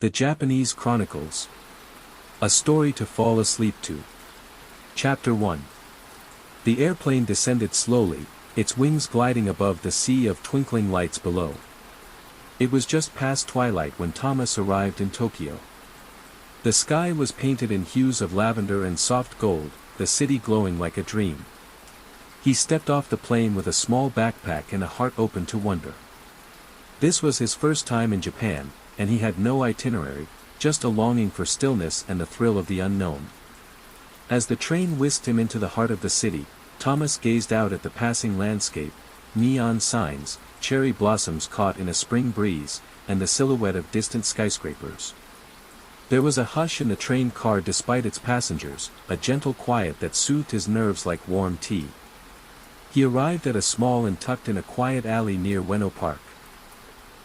The Japanese Chronicles. A story to fall asleep to. Chapter 1. The airplane descended slowly, its wings gliding above the sea of twinkling lights below. It was just past twilight when Thomas arrived in Tokyo. The sky was painted in hues of lavender and soft gold, the city glowing like a dream. He stepped off the plane with a small backpack and a heart open to wonder. This was his first time in Japan, and he had no itinerary, just a longing for stillness and the thrill of the unknown. As the train whisked him into the heart of the city, Thomas gazed out at the passing landscape, neon signs, cherry blossoms caught in a spring breeze, and the silhouette of distant skyscrapers. There was a hush in the train car despite its passengers, a gentle quiet that soothed his nerves like warm tea. He arrived at a small and tucked-in a quiet alley near Ueno Park.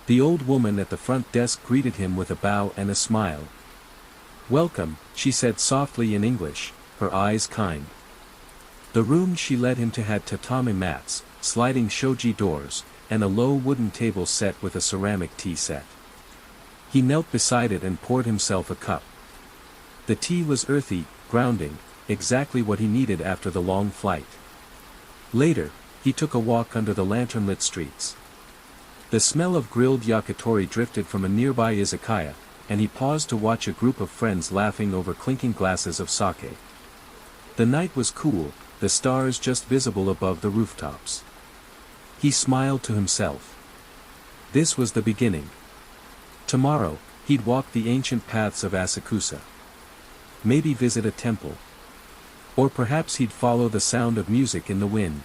The old woman at the front desk greeted him with a bow and a smile. "Welcome," she said softly in English, her eyes kind. The room she led him to had tatami mats, sliding shoji doors, and a low wooden table set with a ceramic tea set. He knelt beside it and poured himself a cup. The tea was earthy, grounding, exactly what he needed after the long flight. Later, he took a walk under the lantern-lit streets. The smell of grilled yakitori drifted from a nearby izakaya, and he paused to watch a group of friends laughing over clinking glasses of sake. The night was cool, the stars just visible above the rooftops. He smiled to himself. This was the beginning. Tomorrow, he'd walk the ancient paths of Asakusa. Maybe visit a temple. Or perhaps he'd follow the sound of music in the wind.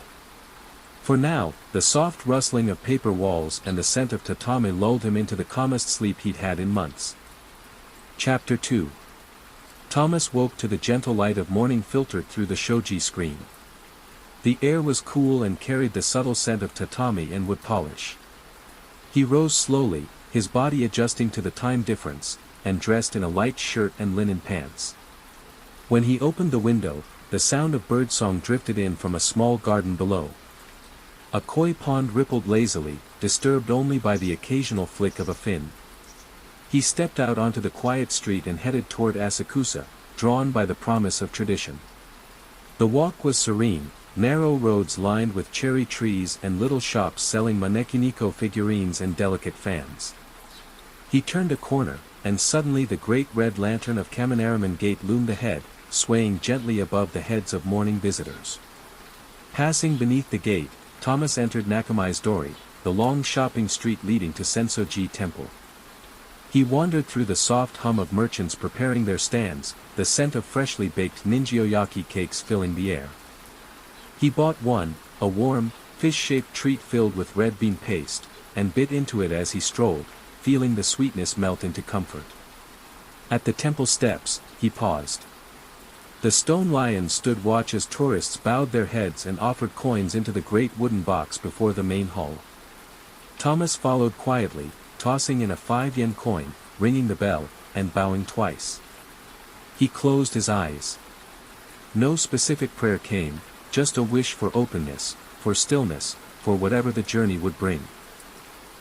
For now, the soft rustling of paper walls and the scent of tatami lulled him into the calmest sleep he'd had in months. Chapter 2. Thomas woke to the gentle light of morning filtered through the shoji screen. The air was cool and carried the subtle scent of tatami and wood polish. He rose slowly, his body adjusting to the time difference, and dressed in a light shirt and linen pants. When he opened the window, the sound of birdsong drifted in from a small garden below. A koi pond rippled lazily, disturbed only by the occasional flick of a fin. He stepped out onto the quiet street and headed toward Asakusa, drawn by the promise of tradition. The walk was serene, narrow roads lined with cherry trees and little shops selling manekiniko figurines and delicate fans. He turned a corner, and suddenly the great red lantern of Kaminaraman Gate loomed ahead, swaying gently above the heads of morning visitors. Passing beneath the gate, Thomas entered Nakamai's Dori, the long shopping street leading to Sensoji Temple. He wandered through the soft hum of merchants preparing their stands, the scent of freshly baked ninjyoyaki cakes filling the air. He bought one, a warm, fish-shaped treat filled with red bean paste, and bit into it as he strolled, feeling the sweetness melt into comfort. At the temple steps, he paused. The stone lions stood watch as tourists bowed their heads and offered coins into the great wooden box before the main hall. Thomas followed quietly, tossing in a 5-yen coin, ringing the bell, and bowing twice. He closed his eyes. No specific prayer came, just a wish for openness, for stillness, for whatever the journey would bring.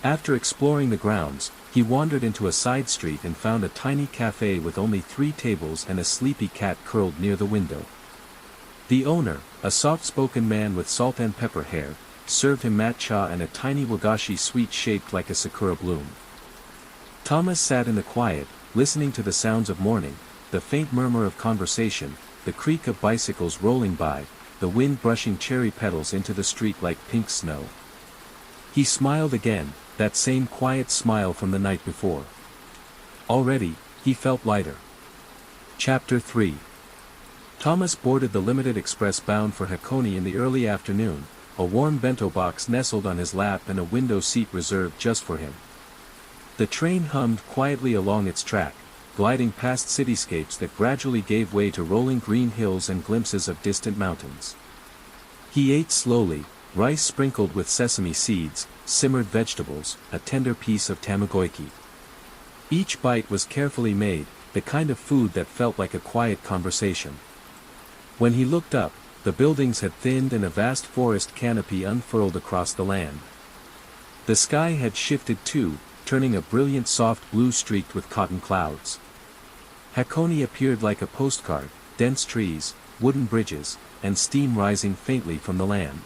After exploring the grounds, he wandered into a side street and found a tiny cafe with only 3 tables and a sleepy cat curled near the window. The owner, a soft-spoken man with salt and pepper hair, served him matcha and a tiny wagashi sweet shaped like a sakura bloom. Thomas sat in the quiet, listening to the sounds of morning, the faint murmur of conversation, the creak of bicycles rolling by, the wind brushing cherry petals into the street like pink snow. He smiled again, that same quiet smile from the night before. Already, he felt lighter. Chapter 3. Thomas boarded the limited express bound for Hakone in the early afternoon, a warm bento box nestled on his lap and a window seat reserved just for him. The train hummed quietly along its track, gliding past cityscapes that gradually gave way to rolling green hills and glimpses of distant mountains. He ate slowly, rice sprinkled with sesame seeds, simmered vegetables, a tender piece of tamagoyaki. Each bite was carefully made, the kind of food that felt like a quiet conversation. When he looked up, the buildings had thinned and a vast forest canopy unfurled across the land. The sky had shifted too, turning a brilliant soft blue streaked with cotton clouds. Hakone appeared like a postcard, dense trees, wooden bridges, and steam rising faintly from the land.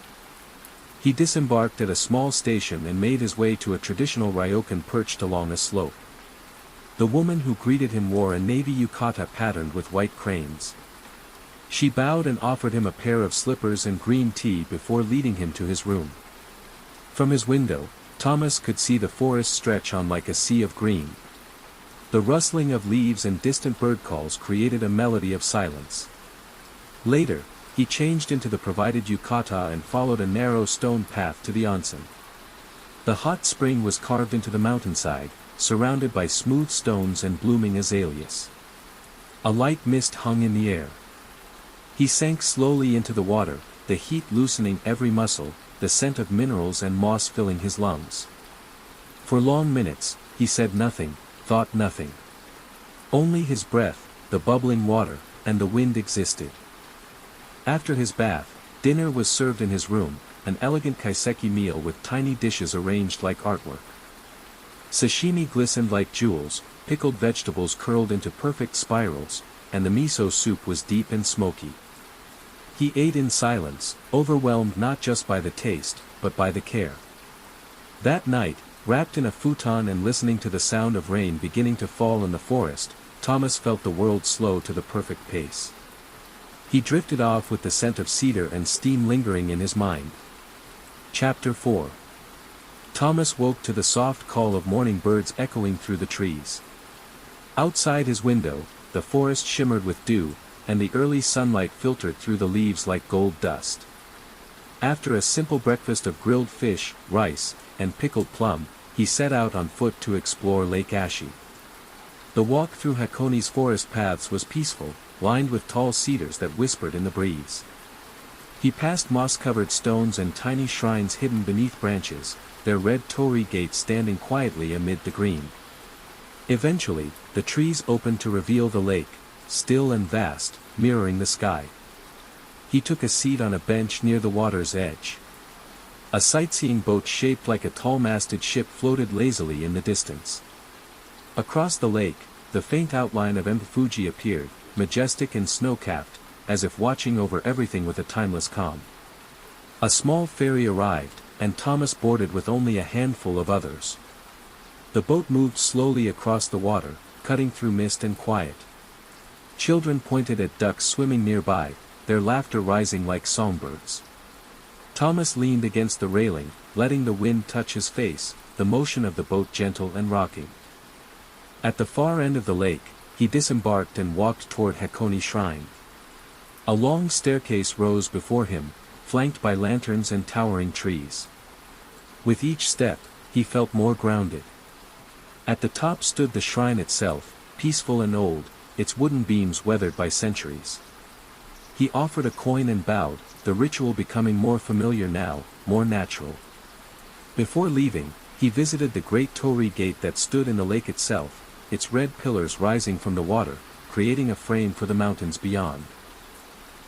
He disembarked at a small station and made his way to a traditional ryokan perched along a slope. The woman who greeted him wore a navy yukata patterned with white cranes. She bowed and offered him a pair of slippers and green tea before leading him to his room. From his window, Thomas could see the forest stretch on like a sea of green. The rustling of leaves and distant bird calls created a melody of silence. Later, he changed into the provided yukata and followed a narrow stone path to the onsen. The hot spring was carved into the mountainside, surrounded by smooth stones and blooming azaleas. A light mist hung in the air. He sank slowly into the water, the heat loosening every muscle, the scent of minerals and moss filling his lungs. For long minutes, he said nothing, thought nothing. Only his breath, the bubbling water, and the wind existed. After his bath, dinner was served in his room, an elegant kaiseki meal with tiny dishes arranged like artwork. Sashimi glistened like jewels, pickled vegetables curled into perfect spirals, and the miso soup was deep and smoky. He ate in silence, overwhelmed not just by the taste, but by the care. That night, wrapped in a futon and listening to the sound of rain beginning to fall in the forest, Thomas felt the world slow to the perfect pace. He drifted off with the scent of cedar and steam lingering in his mind. Chapter 4. Thomas woke to the soft call of morning birds echoing through the trees. Outside his window, the forest shimmered with dew, and the early sunlight filtered through the leaves like gold dust. After a simple breakfast of grilled fish, rice, and pickled plum, he set out on foot to explore Lake Ashi. The walk through Hakone's forest paths was peaceful, lined with tall cedars that whispered in the breeze. He passed moss-covered stones and tiny shrines hidden beneath branches, their red torii gates standing quietly amid the green. Eventually, the trees opened to reveal the lake, still and vast, mirroring the sky. He took a seat on a bench near the water's edge. A sightseeing boat shaped like a tall-masted ship floated lazily in the distance. Across the lake, the faint outline of Mfuji appeared, majestic and snow-capped, as if watching over everything with a timeless calm. A small ferry arrived, and Thomas boarded with only a handful of others. The boat moved slowly across the water, cutting through mist and quiet. Children pointed at ducks swimming nearby, their laughter rising like songbirds. Thomas leaned against the railing, letting the wind touch his face, the motion of the boat gentle and rocking. At the far end of the lake, he disembarked and walked toward Hakone Shrine. A long staircase rose before him, flanked by lanterns and towering trees. With each step, he felt more grounded. At the top stood the shrine itself, peaceful and old, its wooden beams weathered by centuries. He offered a coin and bowed, the ritual becoming more familiar now, more natural. Before leaving, he visited the great torii gate that stood in the lake itself, its red pillars rising from the water, creating a frame for the mountains beyond.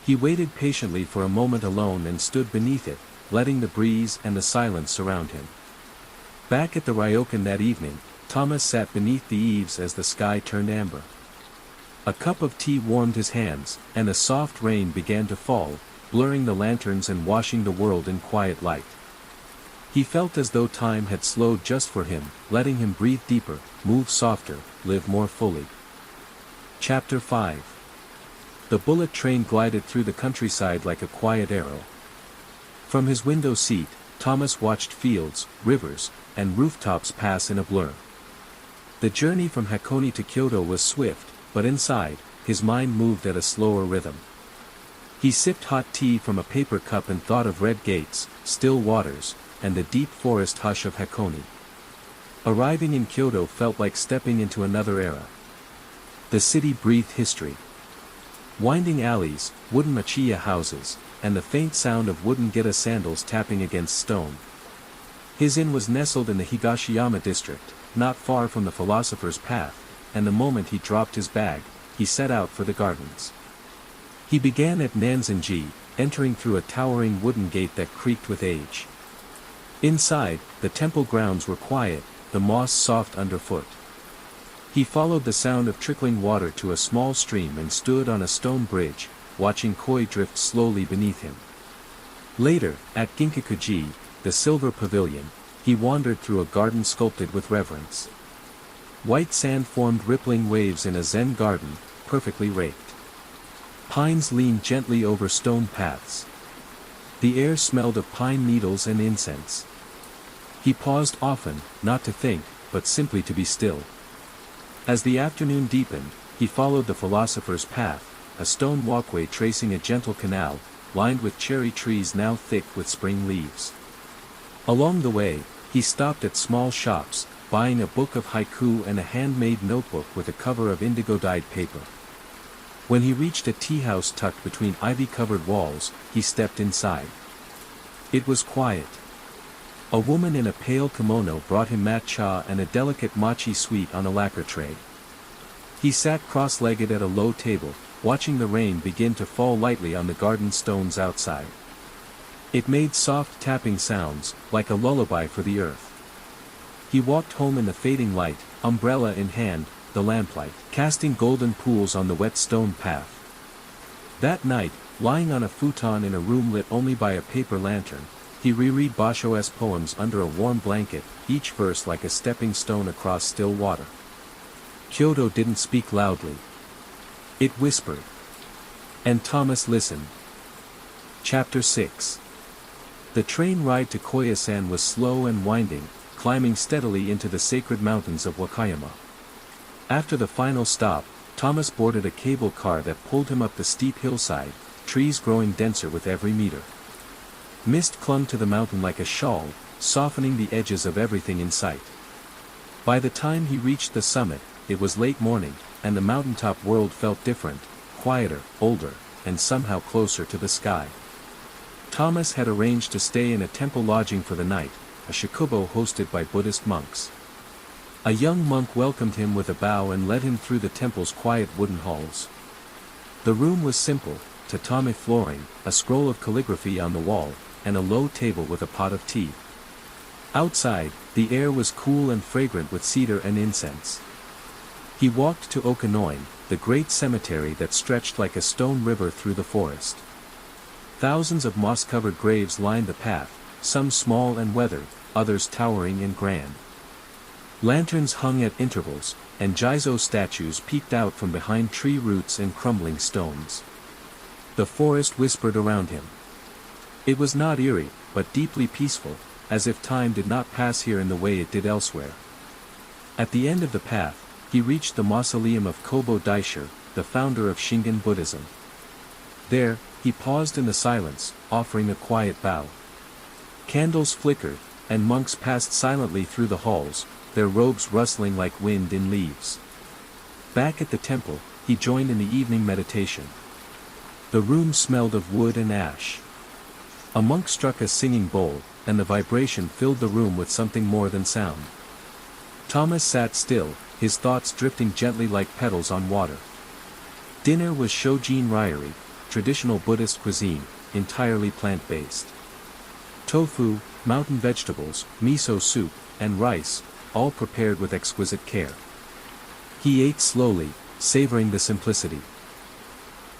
He waited patiently for a moment alone and stood beneath it, letting the breeze and the silence surround him. Back at the ryokan that evening, Thomas sat beneath the eaves as the sky turned amber. A cup of tea warmed his hands, and a soft rain began to fall, blurring the lanterns and washing the world in quiet light. He felt as though time had slowed just for him, letting him breathe deeper, move softer, live more fully. Chapter 5. The bullet train glided through the countryside like a quiet arrow. From his window seat, Thomas watched fields, rivers, and rooftops pass in a blur. The journey from Hakone to Kyoto was swift, but inside, his mind moved at a slower rhythm. He sipped hot tea from a paper cup and thought of red gates, still waters, and the deep forest hush of Hakone. Arriving in Kyoto felt like stepping into another era. The city breathed history. Winding alleys, wooden machiya houses, and the faint sound of wooden geta sandals tapping against stone. His inn was nestled in the Higashiyama district, not far from the philosopher's path, and the moment he dropped his bag, he set out for the gardens. He began at Nanzenji, entering through a towering wooden gate that creaked with age. Inside, the temple grounds were quiet, the moss soft underfoot. He followed the sound of trickling water to a small stream and stood on a stone bridge, watching koi drift slowly beneath him. Later, at Ginkakuji, the silver pavilion, he wandered through a garden sculpted with reverence. White sand formed rippling waves in a Zen garden, perfectly raked. Pines leaned gently over stone paths. The air smelled of pine needles and incense. He paused often, not to think, but simply to be still. As the afternoon deepened, he followed the philosopher's path, a stone walkway tracing a gentle canal, lined with cherry trees now thick with spring leaves. Along the way, he stopped at small shops, buying a book of haiku and a handmade notebook with a cover of indigo-dyed paper. When he reached a tea house tucked between ivy-covered walls, he stepped inside. It was quiet. A woman in a pale kimono brought him matcha and a delicate mochi sweet on a lacquer tray. He sat cross-legged at a low table, watching the rain begin to fall lightly on the garden stones outside. It made soft tapping sounds, like a lullaby for the earth. He walked home in the fading light, umbrella in hand, the lamplight casting golden pools on the wet stone path. That night, lying on a futon in a room lit only by a paper lantern, he reread Basho's poems under a warm blanket, each verse like a stepping stone across still water. Kyoto didn't speak loudly. It whispered. And Thomas listened. Chapter 6. The train ride to Koyasan was slow and winding, climbing steadily into the sacred mountains of Wakayama. After the final stop, Thomas boarded a cable car that pulled him up the steep hillside, trees growing denser with every meter. Mist clung to the mountain like a shawl, softening the edges of everything in sight. By the time he reached the summit, it was late morning, and the mountaintop world felt different, quieter, older, and somehow closer to the sky. Thomas had arranged to stay in a temple lodging for the night, a shakubo hosted by Buddhist monks. A young monk welcomed him with a bow and led him through the temple's quiet wooden halls. The room was simple, tatami flooring, a scroll of calligraphy on the wall, and a low table with a pot of tea. Outside, the air was cool and fragrant with cedar and incense. He walked to Okanoin, the great cemetery that stretched like a stone river through the forest. Thousands of moss-covered graves lined the path, some small and weathered, others towering and grand. Lanterns hung at intervals, and Jizo statues peeked out from behind tree roots and crumbling stones. The forest whispered around him. It was not eerie, but deeply peaceful, as if time did not pass here in the way it did elsewhere. At the end of the path, he reached the mausoleum of Kobo Daisher, the founder of Shingon Buddhism. There, he paused in the silence, offering a quiet bow. Candles flickered, and monks passed silently through the halls, their robes rustling like wind in leaves. Back at the temple, he joined in the evening meditation. The room smelled of wood and ash. A monk struck a singing bowl, and the vibration filled the room with something more than sound. Thomas sat still, his thoughts drifting gently like petals on water. Dinner was shojin ryuri, traditional Buddhist cuisine, entirely plant-based. Tofu, mountain vegetables, miso soup, and rice, all prepared with exquisite care. He ate slowly, savoring the simplicity.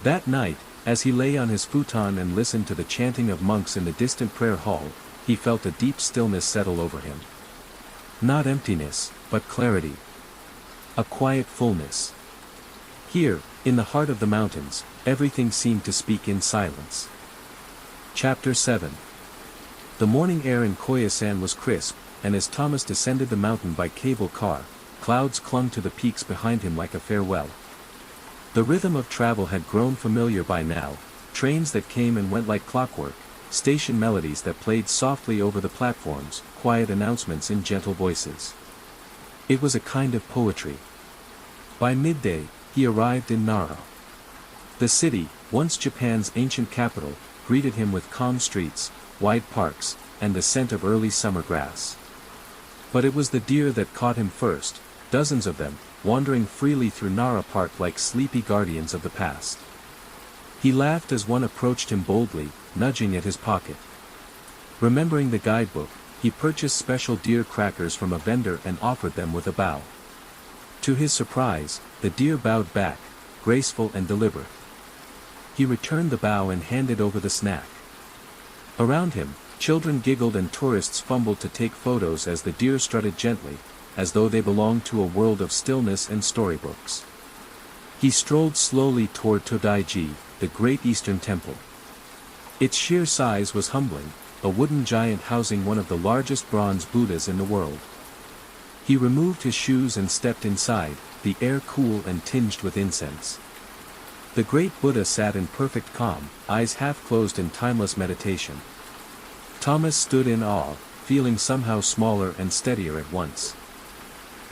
That night, as he lay on his futon and listened to the chanting of monks in the distant prayer hall, he felt a deep stillness settle over him. Not emptiness, but clarity. A quiet fullness. Here, in the heart of the mountains, everything seemed to speak in silence. Chapter 7. The morning air in Koyasan was crisp, and as Thomas descended the mountain by cable car, clouds clung to the peaks behind him like a farewell. The rhythm of travel had grown familiar by now, trains that came and went like clockwork, station melodies that played softly over the platforms, quiet announcements in gentle voices. It was a kind of poetry. By midday, he arrived in Nara. The city, once Japan's ancient capital, greeted him with calm streets, wide parks, and the scent of early summer grass. But it was the deer that caught him first, dozens of them, wandering freely through Nara Park like sleepy guardians of the past. He laughed as one approached him boldly, nudging at his pocket. Remembering the guidebook, he purchased special deer crackers from a vendor and offered them with a bow. To his surprise, the deer bowed back, graceful and deliberate. He returned the bow and handed over the snack. Around him, children giggled and tourists fumbled to take photos as the deer strutted gently, as though they belonged to a world of stillness and storybooks. He strolled slowly toward Todaiji, the great Eastern temple. Its sheer size was humbling, a wooden giant housing one of the largest bronze Buddhas in the world. He removed his shoes and stepped inside, the air cool and tinged with incense. The great Buddha sat in perfect calm, eyes half closed in timeless meditation. Thomas stood in awe, feeling somehow smaller and steadier at once.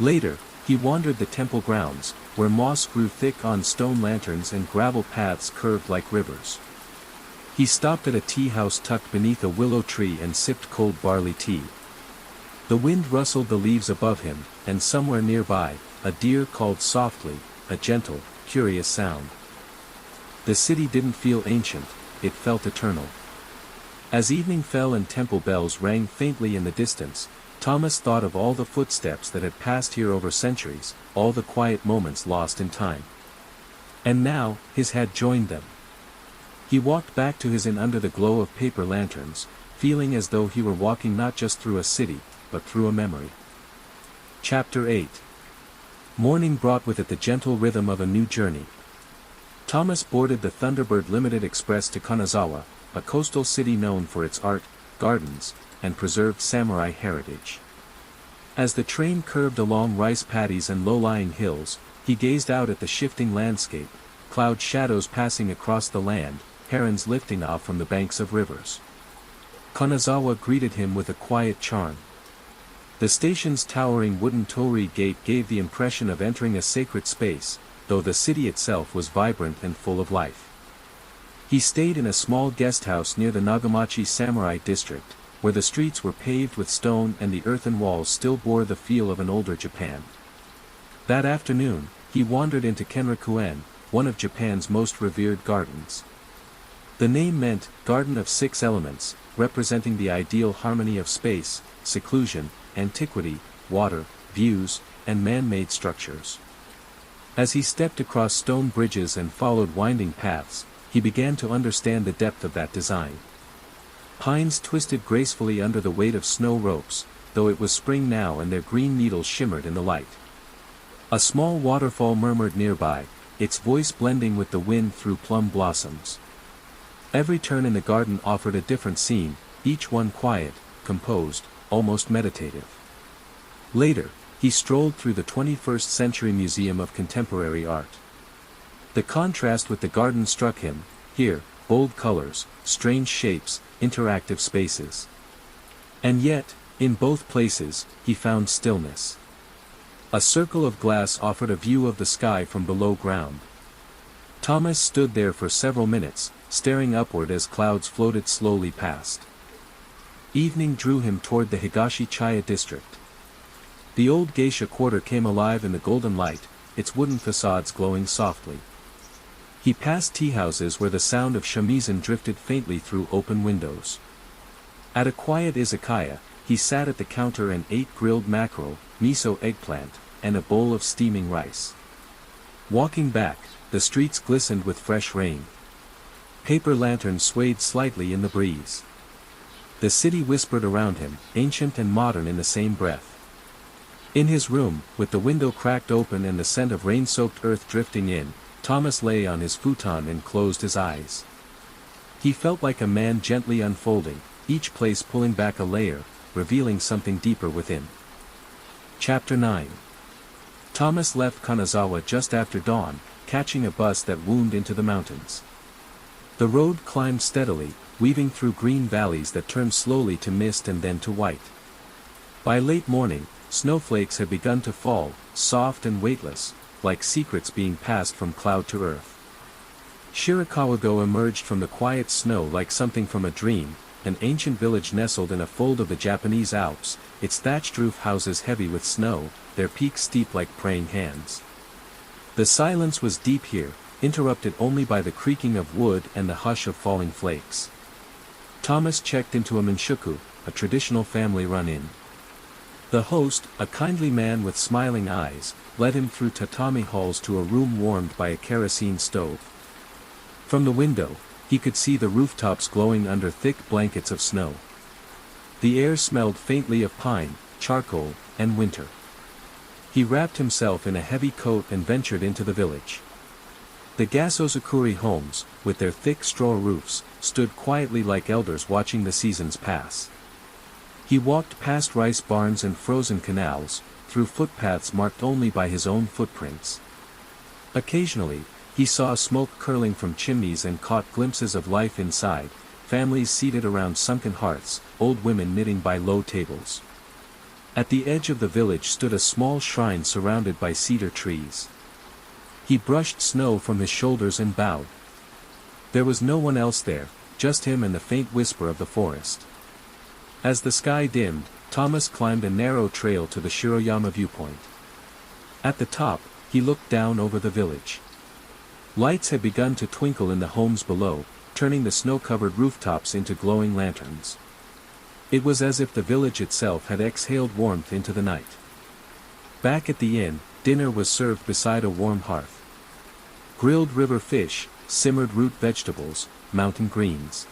Later, he wandered the temple grounds, where moss grew thick on stone lanterns and gravel paths curved like rivers. He stopped at a tea house tucked beneath a willow tree and sipped cold barley tea. The wind rustled the leaves above him, and somewhere nearby, a deer called softly, a gentle, curious sound. The city didn't feel ancient, it felt eternal. As evening fell and temple bells rang faintly in the distance, Thomas thought of all the footsteps that had passed here over centuries, all the quiet moments lost in time. And now, his had joined them. He walked back to his inn under the glow of paper lanterns, feeling as though he were walking not just through a city, but through a memory. Chapter 8. Morning brought with it the gentle rhythm of a new journey. Thomas boarded the Thunderbird Limited Express to Kanazawa, a coastal city known for its art, gardens, and preserved samurai heritage. As the train curved along rice paddies and low-lying hills, he gazed out at the shifting landscape, cloud shadows passing across the land, herons lifting off from the banks of rivers. Kanazawa greeted him with a quiet charm. The station's towering wooden torii gate gave the impression of entering a sacred space, though the city itself was vibrant and full of life. He stayed in a small guest house near the Nagamachi Samurai district, where the streets were paved with stone and the earthen walls still bore the feel of an older Japan. That afternoon, he wandered into Kenrikuen, one of Japan's most revered gardens. The name meant, Garden of Six Elements, representing the ideal harmony of space, seclusion, antiquity, water, views, and man-made structures. As he stepped across stone bridges and followed winding paths, he began to understand the depth of that design. Pines twisted gracefully under the weight of snow ropes, though it was spring now and their green needles shimmered in the light. A small waterfall murmured nearby, its voice blending with the wind through plum blossoms. Every turn in the garden offered a different scene, each one quiet, composed, almost meditative. Later, he strolled through the 21st Century Museum of Contemporary Art. The contrast with the garden struck him. Here, bold colors, strange shapes, interactive spaces. And yet, in both places, he found stillness. A circle of glass offered a view of the sky from below ground. Thomas stood there for several minutes, staring upward as clouds floated slowly past. Evening drew him toward the Higashi-Chaya district. The old geisha quarter came alive in the golden light, its wooden facades glowing softly. He passed tea-houses where the sound of shamisen drifted faintly through open windows. At a quiet izakaya, he sat at the counter and ate grilled mackerel, miso eggplant, and a bowl of steaming rice. Walking back, the streets glistened with fresh rain. Paper lanterns swayed slightly in the breeze. The city whispered around him, ancient and modern in the same breath. In his room, with the window cracked open and the scent of rain-soaked earth drifting in, Thomas lay on his futon and closed his eyes. He felt like a man gently unfolding, each place pulling back a layer, revealing something deeper within. Chapter 9. Thomas left Kanazawa just after dawn, catching a bus that wound into the mountains. The road climbed steadily, weaving through green valleys that turned slowly to mist and then to white. By late morning, snowflakes had begun to fall, soft and weightless, like secrets being passed from cloud to earth. Shirakawa-go emerged from the quiet snow like something from a dream, an ancient village nestled in a fold of the Japanese Alps, its thatched roof houses heavy with snow, their peaks steep like praying hands. The silence was deep here, interrupted only by the creaking of wood and the hush of falling flakes. Thomas checked into a minshuku, a traditional family run-in. The host, a kindly man with smiling eyes, led him through tatami halls to a room warmed by a kerosene stove. From the window, he could see the rooftops glowing under thick blankets of snow. The air smelled faintly of pine, charcoal, and winter. He wrapped himself in a heavy coat and ventured into the village. The Gasozakuri homes, with their thick straw roofs, stood quietly like elders watching the seasons pass. He walked past rice barns and frozen canals, through footpaths marked only by his own footprints. Occasionally, he saw smoke curling from chimneys and caught glimpses of life inside, families seated around sunken hearths, old women knitting by low tables. At the edge of the village stood a small shrine surrounded by cedar trees. He brushed snow from his shoulders and bowed. There was no one else there, just him and the faint whisper of the forest. As the sky dimmed, Thomas climbed a narrow trail to the Shiroyama viewpoint. At the top, he looked down over the village. Lights had begun to twinkle in the homes below, turning the snow-covered rooftops into glowing lanterns. It was as if the village itself had exhaled warmth into the night. Back at the inn, dinner was served beside a warm hearth. Grilled river fish, simmered root vegetables, mountain greens.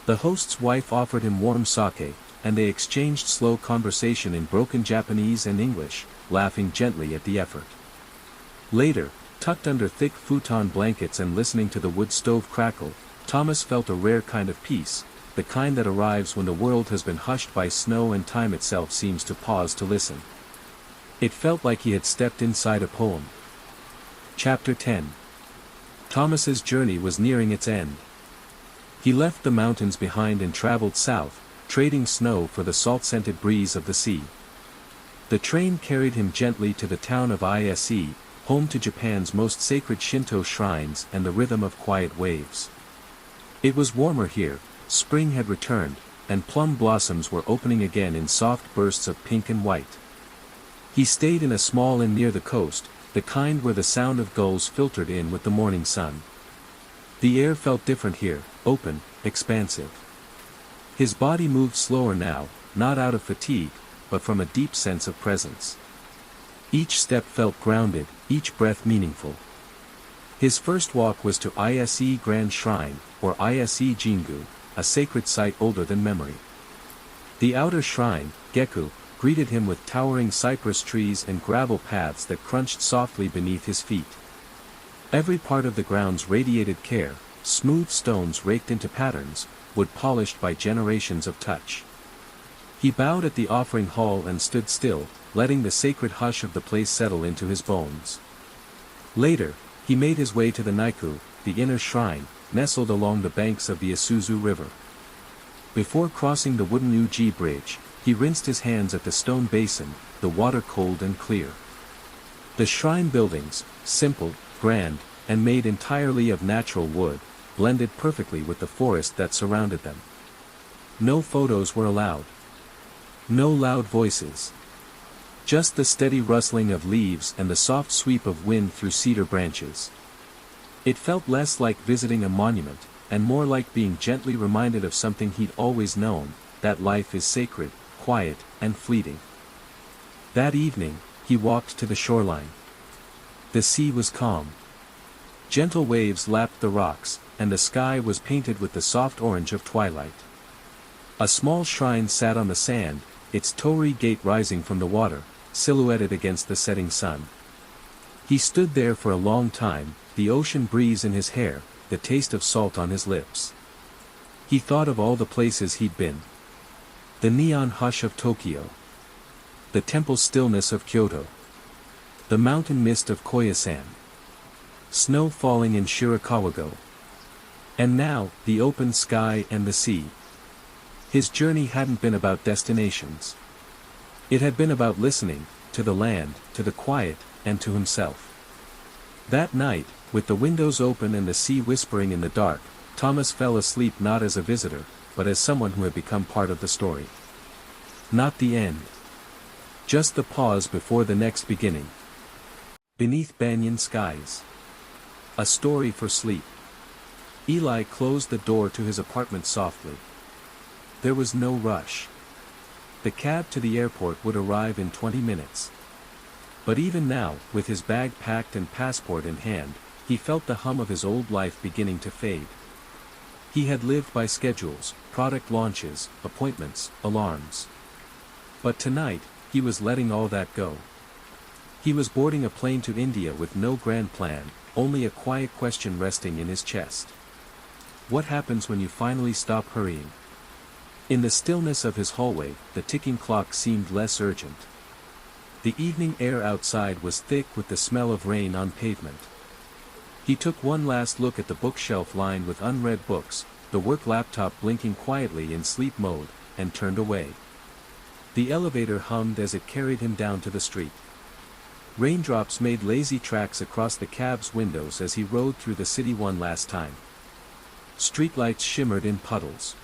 The host's wife offered him warm sake, and they exchanged slow conversation in broken Japanese and English, laughing gently at the effort. Later, tucked under thick futon blankets and listening to the wood stove crackle, Thomas felt a rare kind of peace, the kind that arrives when the world has been hushed by snow and time itself seems to pause to listen. It felt like he had stepped inside a poem. Chapter 10. Thomas's journey was nearing its end. He left the mountains behind and traveled south, trading snow for the salt-scented breeze of the sea. The train carried him gently to the town of Ise, home to Japan's most sacred Shinto shrines and the rhythm of quiet waves. It was warmer here, spring had returned, and plum blossoms were opening again in soft bursts of pink and white. He stayed in a small inn near the coast, the kind where the sound of gulls filtered in with the morning sun. The air felt different here, open, expansive. His body moved slower now, not out of fatigue, but from a deep sense of presence. Each step felt grounded, each breath meaningful. His first walk was to Ise Grand Shrine, or Ise Jingu, a sacred site older than memory. The outer shrine, Geku, greeted him with towering cypress trees and gravel paths that crunched softly beneath his feet. Every part of the grounds radiated care, smooth stones raked into patterns, wood polished by generations of touch. He bowed at the offering hall and stood still, letting the sacred hush of the place settle into his bones. Later, he made his way to the Naiku, the inner shrine, nestled along the banks of the Isuzu River. Before crossing the wooden Uji Bridge, he rinsed his hands at the stone basin, the water cold and clear. The shrine buildings, simple, grand, and made entirely of natural wood, blended perfectly with the forest that surrounded them. No photos were allowed. No loud voices. Just the steady rustling of leaves and the soft sweep of wind through cedar branches. It felt less like visiting a monument, and more like being gently reminded of something he'd always known, that life is sacred, quiet, and fleeting. That evening, he walked to the shoreline. The sea was calm. Gentle waves lapped the rocks, and the sky was painted with the soft orange of twilight. A small shrine sat on the sand, its torii gate rising from the water, silhouetted against the setting sun. He stood there for a long time, the ocean breeze in his hair, the taste of salt on his lips. He thought of all the places he'd been. The neon hush of Tokyo. The temple stillness of Kyoto. The mountain mist of Koyasan. Snow falling in Shirakawa-go. And now, the open sky and the sea. His journey hadn't been about destinations. It had been about listening, to the land, to the quiet, and to himself. That night, with the windows open and the sea whispering in the dark, Thomas fell asleep not as a visitor, but as someone who had become part of the story. Not the end. Just the pause before the next beginning. Beneath banyan skies. A story for sleep. Eli closed the door to his apartment softly. There was no rush. The cab to the airport would arrive in 20 minutes. But even now, with his bag packed and passport in hand, he felt the hum of his old life beginning to fade. He had lived by schedules, product launches, appointments, alarms. But tonight, he was letting all that go. He was boarding a plane to India with no grand plan, only a quiet question resting in his chest. What happens when you finally stop hurrying? In the stillness of his hallway, the ticking clock seemed less urgent. The evening air outside was thick with the smell of rain on pavement. He took one last look at the bookshelf lined with unread books, the work laptop blinking quietly in sleep mode, and turned away. The elevator hummed as it carried him down to the street. Raindrops made lazy tracks across the cab's windows as he rode through the city one last time. Streetlights shimmered in puddles.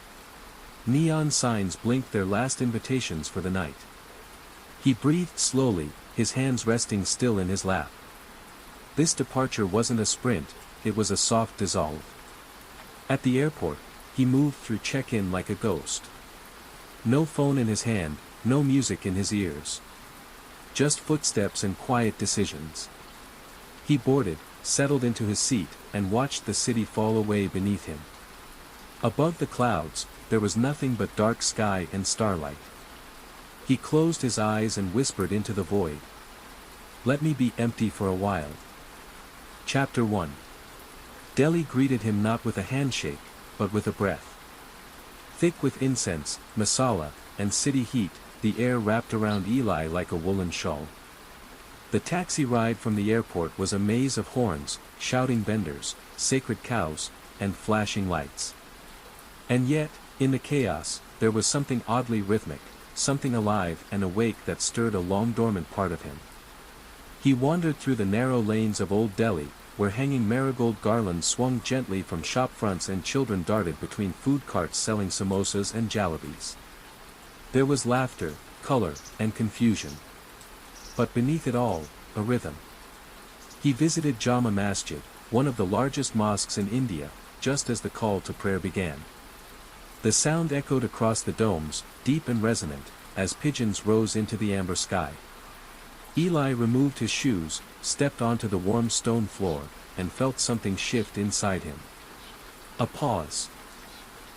Neon signs blinked their last invitations for the night. He breathed slowly, his hands resting still in his lap. This departure wasn't a sprint, it was a soft dissolve. At the airport, he moved through check-in like a ghost. No phone in his hand, no music in his ears. Just footsteps and quiet decisions. He boarded, settled into his seat, and watched the city fall away beneath him. Above the clouds, there was nothing but dark sky and starlight. He closed his eyes and whispered into the void. Let me be empty for a while. Chapter 1. Delhi greeted him not with a handshake, but with a breath. Thick with incense, masala, and city heat, the air wrapped around Eli like a woolen shawl. The taxi ride from the airport was a maze of horns, shouting vendors, sacred cows, and flashing lights. And yet, in the chaos, there was something oddly rhythmic, something alive and awake that stirred a long-dormant part of him. He wandered through the narrow lanes of Old Delhi, where hanging marigold garlands swung gently from shop fronts and children darted between food carts selling samosas and jalebis. There was laughter, color, and confusion. But beneath it all, a rhythm. He visited Jama Masjid, one of the largest mosques in India, just as the call to prayer began. The sound echoed across the domes, deep and resonant, as pigeons rose into the amber sky. Eli removed his shoes, stepped onto the warm stone floor, and felt something shift inside him. A pause.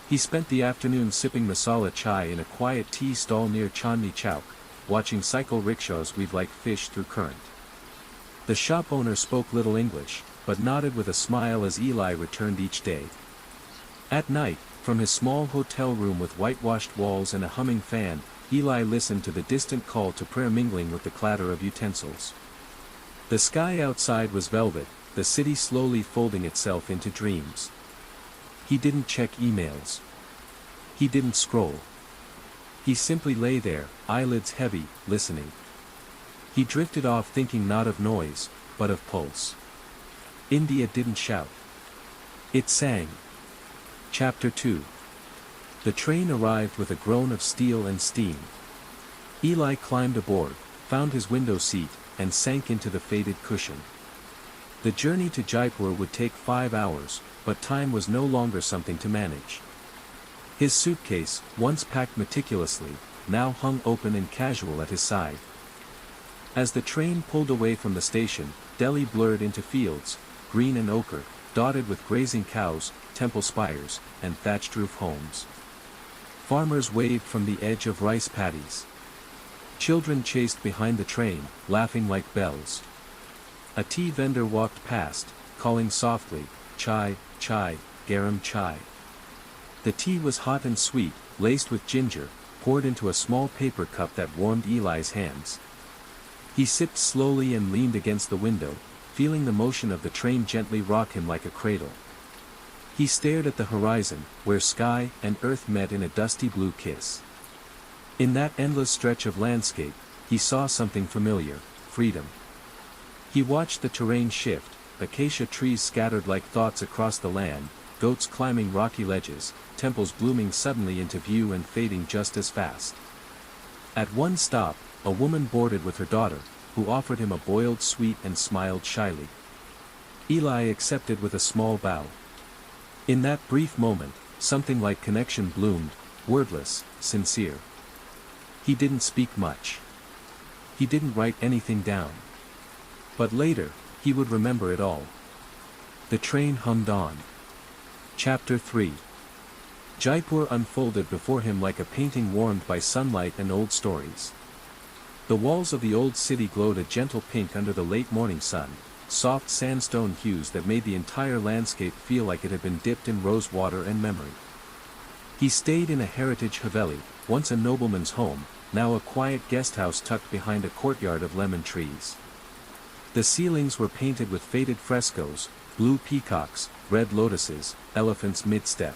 He spent the afternoon sipping masala chai in a quiet tea stall near Chandni Chowk, watching cycle rickshaws weave like fish through current. The shop owner spoke little English, but nodded with a smile as Eli returned each day. At night, from his small hotel room with whitewashed walls and a humming fan, Eli listened to the distant call to prayer mingling with the clatter of utensils. The sky outside was velvet, the city slowly folding itself into dreams. He didn't check emails. He didn't scroll. He simply lay there, eyelids heavy, listening. He drifted off thinking not of noise, but of pulse. India didn't shout. It sang. Chapter 2. The train arrived with a groan of steel and steam. Eli climbed aboard, found his window seat, and sank into the faded cushion. The journey to Jaipur would take 5 hours, but time was no longer something to manage. His suitcase, once packed meticulously, now hung open and casual at his side. As the train pulled away from the station, Delhi blurred into fields, green and ochre, dotted with grazing cows, temple spires, and thatched-roof homes. Farmers waved from the edge of rice paddies. Children chased behind the train, laughing like bells. A tea vendor walked past, calling softly, "Chai, chai, garam chai." The tea was hot and sweet, laced with ginger, poured into a small paper cup that warmed Eli's hands. He sipped slowly and leaned against the window, feeling the motion of the train gently rock him like a cradle. He stared at the horizon, where sky and earth met in a dusty blue kiss. In that endless stretch of landscape, he saw something familiar: freedom. He watched the terrain shift, acacia trees scattered like thoughts across the land, goats climbing rocky ledges, temples blooming suddenly into view and fading just as fast. At one stop, a woman boarded with her daughter, who offered him a boiled sweet and smiled shyly. Eli accepted with a small bow. In that brief moment, something like connection bloomed, wordless, sincere. He didn't speak much. He didn't write anything down. But later, he would remember it all. The train hummed on. Chapter 3. Jaipur unfolded before him like a painting warmed by sunlight and old stories. The walls of the old city glowed a gentle pink under the late morning sun, soft sandstone hues that made the entire landscape feel like it had been dipped in rose water and memory. He stayed in a heritage haveli, once a nobleman's home, now a quiet guest house tucked behind a courtyard of lemon trees. The ceilings were painted with faded frescoes, blue peacocks, red lotuses, elephants mid-step.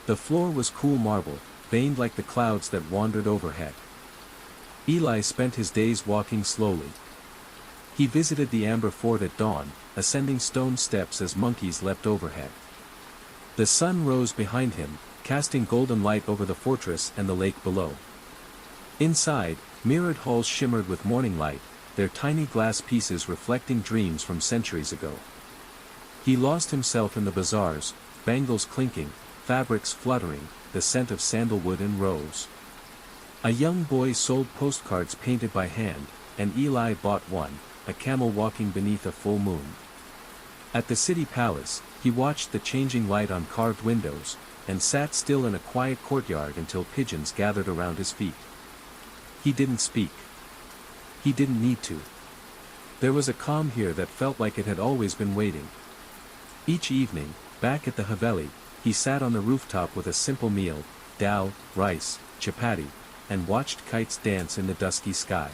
The floor was cool marble, veined like the clouds that wandered overhead. Eli spent his days walking slowly. He visited the amber fort at dawn, ascending stone steps as monkeys leapt overhead. The sun rose behind him, casting golden light over the fortress and the lake below. Inside, mirrored halls shimmered with morning light, their tiny glass pieces reflecting dreams from centuries ago. He lost himself in the bazaars, bangles clinking, fabrics fluttering, the scent of sandalwood and rose. A young boy sold postcards painted by hand, and Eli bought one, a camel walking beneath a full moon. At the city palace, he watched the changing light on carved windows, and sat still in a quiet courtyard until pigeons gathered around his feet. He didn't speak. He didn't need to. There was a calm here that felt like it had always been waiting. Each evening, back at the haveli, he sat on the rooftop with a simple meal, dal, rice, chapati, and watched kites dance in the dusky sky.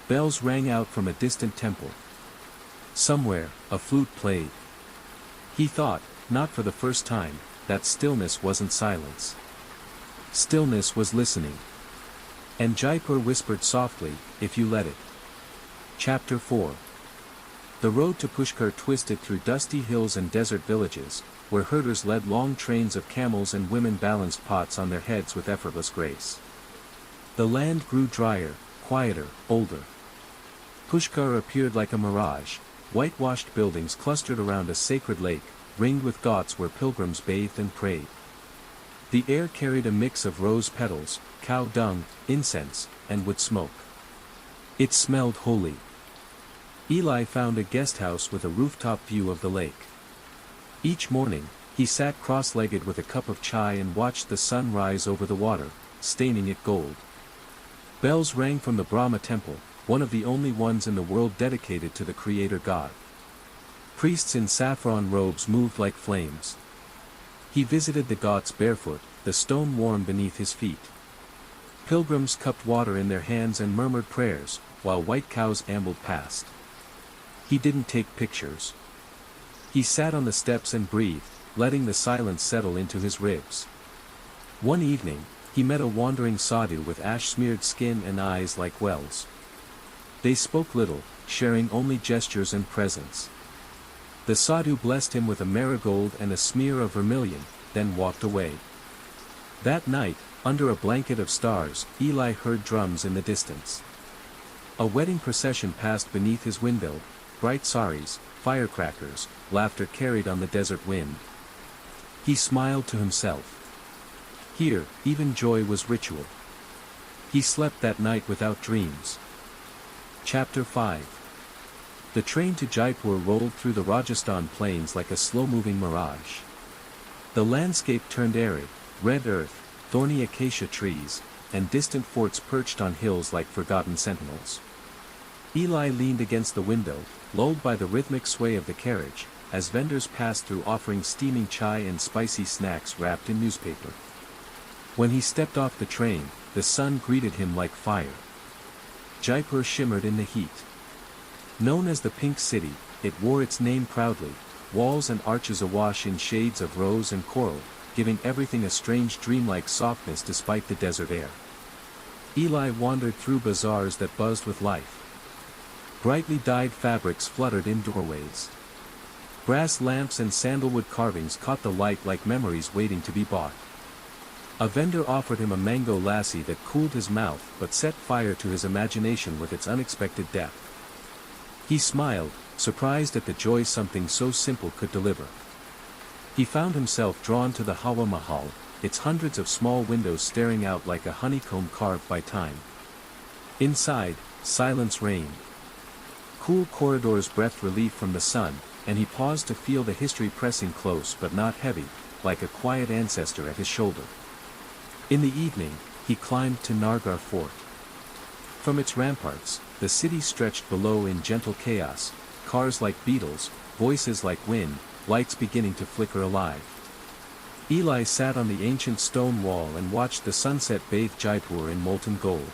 Bells rang out from a distant temple. Somewhere, a flute played. He thought, not for the first time, that stillness wasn't silence. Stillness was listening. And Jaipur whispered softly, if you let it. Chapter 4. The road to Pushkar twisted through dusty hills and desert villages, where herders led long trains of camels and women balanced pots on their heads with effortless grace. The land grew drier, quieter, older. Pushkar appeared like a mirage, whitewashed buildings clustered around a sacred lake, ringed with ghats where pilgrims bathed and prayed. The air carried a mix of rose petals, cow dung, incense, and wood smoke. It smelled holy. Eli found a guest house with a rooftop view of the lake. Each morning, he sat cross-legged with a cup of chai and watched the sun rise over the water, staining it gold. Bells rang from the Brahma temple, one of the only ones in the world dedicated to the Creator God. Priests in saffron robes moved like flames. He visited the ghats barefoot, the stone warm beneath his feet. Pilgrims cupped water in their hands and murmured prayers, while white cows ambled past. He didn't take pictures. He sat on the steps and breathed, letting the silence settle into his ribs. One evening, he met a wandering sadhu with ash-smeared skin and eyes like wells. They spoke little, sharing only gestures and presence. The sadhu blessed him with a marigold and a smear of vermilion, then walked away. That night, under a blanket of stars, Eli heard drums in the distance. A wedding procession passed beneath his window, bright saris, firecrackers, laughter carried on the desert wind. He smiled to himself. Here, even joy was ritual. He slept that night without dreams. Chapter 5. The train to Jaipur rolled through the Rajasthan plains like a slow-moving mirage. The landscape turned arid, red earth, thorny acacia trees, and distant forts perched on hills like forgotten sentinels. Eli leaned against the window, lulled by the rhythmic sway of the carriage, as vendors passed through offering steaming chai and spicy snacks wrapped in newspaper. When he stepped off the train, the sun greeted him like fire. Jaipur shimmered in the heat. Known as the Pink City, it wore its name proudly, walls and arches awash in shades of rose and coral, giving everything a strange dreamlike softness despite the desert air. Eli wandered through bazaars that buzzed with life. Brightly dyed fabrics fluttered in doorways. Brass lamps and sandalwood carvings caught the light like memories waiting to be bought. A vendor offered him a mango lassi that cooled his mouth but set fire to his imagination with its unexpected depth. He smiled, surprised at the joy something so simple could deliver. He found himself drawn to the Hawa Mahal, its hundreds of small windows staring out like a honeycomb carved by time. Inside, silence reigned. Cool corridors breathed relief from the sun, and he paused to feel the history pressing close but not heavy, like a quiet ancestor at his shoulder. In the evening, he climbed to Nargar Fort. From its ramparts, the city stretched below in gentle chaos, cars like beetles, voices like wind, lights beginning to flicker alive. Eli sat on the ancient stone wall and watched the sunset bathe Jaipur in molten gold.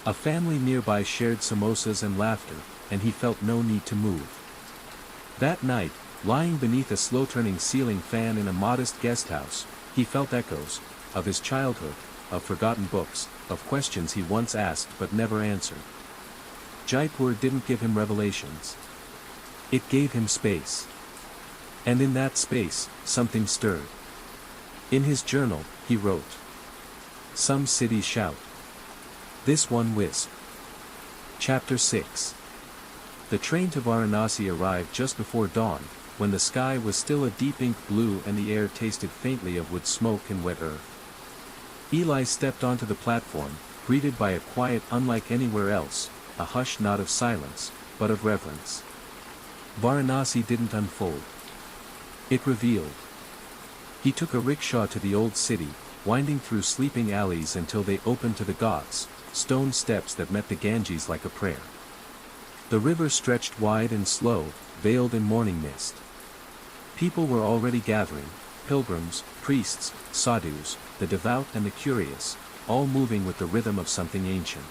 A family nearby shared samosas and laughter, and he felt no need to move. That night, lying beneath a slow-turning ceiling fan in a modest guest house, he felt echoes of his childhood, of forgotten books, of questions he once asked but never answered. Jaipur didn't give him revelations. It gave him space. And in that space, something stirred. In his journal, he wrote, "Some cities shout. This one wisp." Chapter 6. The train to Varanasi arrived just before dawn, when the sky was still a deep ink blue and the air tasted faintly of wood smoke and wet earth. Eli stepped onto the platform, greeted by a quiet unlike anywhere else, a hushed not of silence, but of reverence. Varanasi didn't unfold. It revealed. He took a rickshaw to the old city, winding through sleeping alleys until they opened to the Ghats, stone steps that met the Ganges like a prayer. The river stretched wide and slow, veiled in morning mist. People were already gathering, pilgrims, priests, sadhus, the devout and the curious, all moving with the rhythm of something ancient.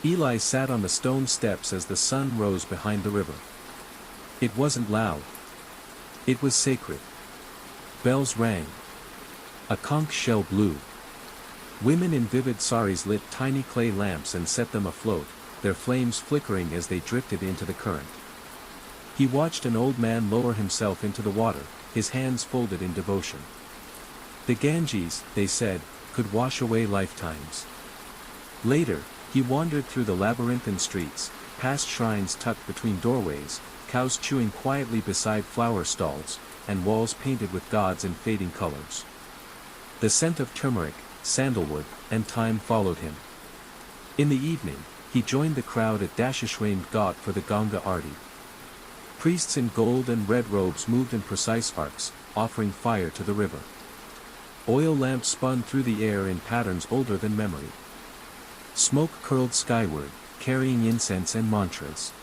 Eli sat on the stone steps as the sun rose behind the river. It wasn't loud. It was sacred. Bells rang. A conch shell blew. Women in vivid saris lit tiny clay lamps and set them afloat, their flames flickering as they drifted into the current. He watched an old man lower himself into the water, his hands folded in devotion. The Ganges, they said, could wash away lifetimes. Later, he wandered through the labyrinthine streets, past shrines tucked between doorways, cows chewing quietly beside flower stalls, and walls painted with gods in fading colors. The scent of turmeric, sandalwood, and thyme followed him. In the evening, he joined the crowd at Dashashwame Ghat for the Ganga Arti. Priests in gold and red robes moved in precise arcs, offering fire to the river. Oil lamps spun through the air in patterns older than memory. Smoke curled skyward, carrying incense and mantras.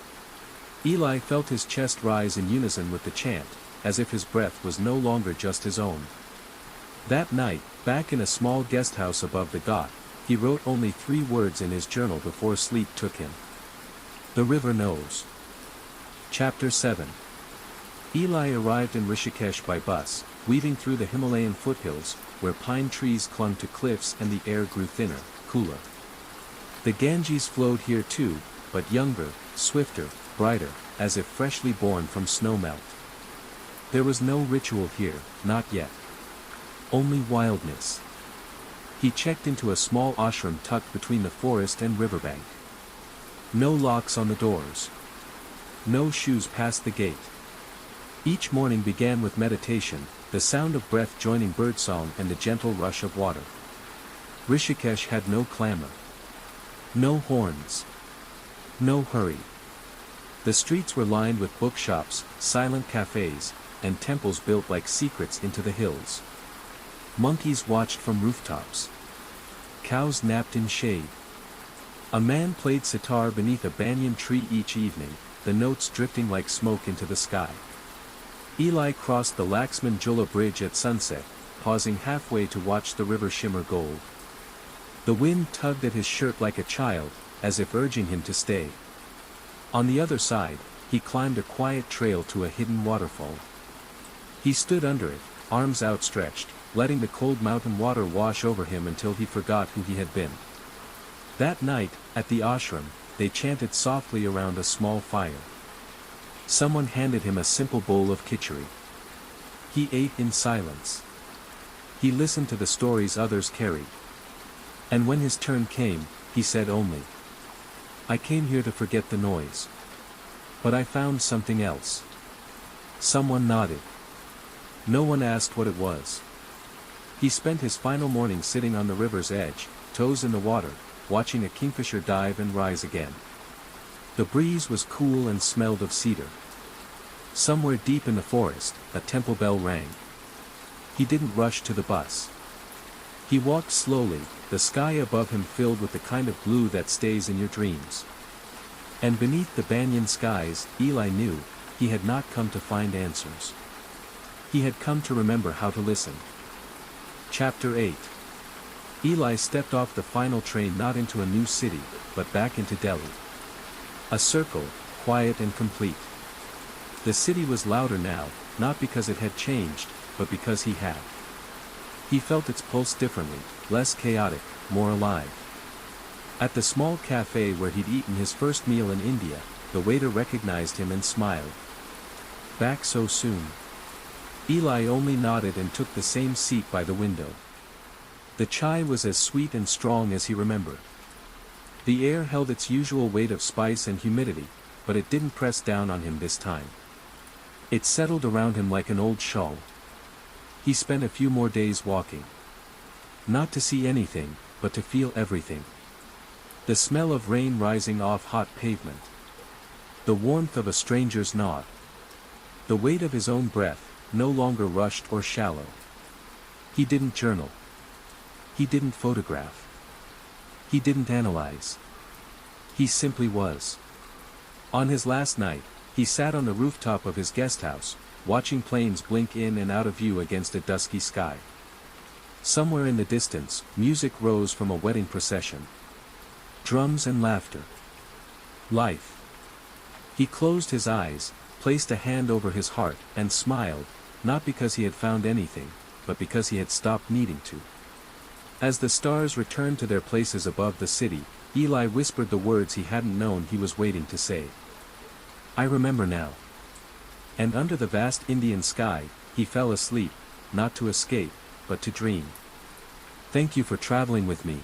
Eli felt his chest rise in unison with the chant, as if his breath was no longer just his own. That night, back in a small guest house above the Ghat, he wrote only 3 words in his journal before sleep took him. The river knows. Chapter 7. Eli arrived in Rishikesh by bus, weaving through the Himalayan foothills, where pine trees clung to cliffs and the air grew thinner, cooler. The Ganges flowed here too, but younger, swifter, brighter, as if freshly born from snowmelt. There was no ritual here, not yet. Only wildness. He checked into a small ashram tucked between the forest and riverbank. No locks on the doors. No shoes past the gate. Each morning began with meditation, the sound of breath joining birdsong and the gentle rush of water. Rishikesh had no clamor. No horns. No hurry. The streets were lined with bookshops, silent cafes, and temples built like secrets into the hills. Monkeys watched from rooftops. Cows napped in shade. A man played sitar beneath a banyan tree each evening, the notes drifting like smoke into the sky. Eli crossed the Laxman Jula Bridge at sunset, pausing halfway to watch the river shimmer gold. The wind tugged at his shirt like a child, as if urging him to stay. On the other side, he climbed a quiet trail to a hidden waterfall. He stood under it, arms outstretched, letting the cold mountain water wash over him until he forgot who he had been. That night, at the ashram, they chanted softly around a small fire. Someone handed him a simple bowl of khichdi. He ate in silence. He listened to the stories others carried. And when his turn came, he said only, "I came here to forget the noise. But I found something else." Someone nodded. No one asked what it was. He spent his final morning sitting on the river's edge, toes in the water, watching a kingfisher dive and rise again. The breeze was cool and smelled of cedar. Somewhere deep in the forest, a temple bell rang. He didn't rush to the bus. He walked slowly, the sky above him filled with the kind of blue that stays in your dreams. And beneath the banyan skies, Eli knew, he had not come to find answers. He had come to remember how to listen. Chapter 8. Eli stepped off the final train not into a new city, but back into Delhi. A circle, quiet and complete. The city was louder now, not because it had changed, but because he had. He felt its pulse differently, less chaotic, more alive. At the small cafe where he'd eaten his first meal in India, the waiter recognized him and smiled. Back so soon? Eli only nodded and took the same seat by the window. The chai was as sweet and strong as he remembered. The air held its usual weight of spice and humidity, but it didn't press down on him this time. It settled around him like an old shawl. He spent a few more days walking. Not to see anything, but to feel everything. The smell of rain rising off hot pavement. The warmth of a stranger's nod. The weight of his own breath, no longer rushed or shallow. He didn't journal. He didn't photograph. He didn't analyze. He simply was. On his last night, he sat on the rooftop of his guest house, watching planes blink in and out of view against a dusky sky. Somewhere in the distance, music rose from a wedding procession. Drums and laughter. Life. He closed his eyes, placed a hand over his heart, and smiled, not because he had found anything, but because he had stopped needing to. As the stars returned to their places above the city, Eli whispered the words he hadn't known he was waiting to say. I remember now. And under the vast Indian sky, he fell asleep, not to escape, but to dream. Thank you for traveling with me,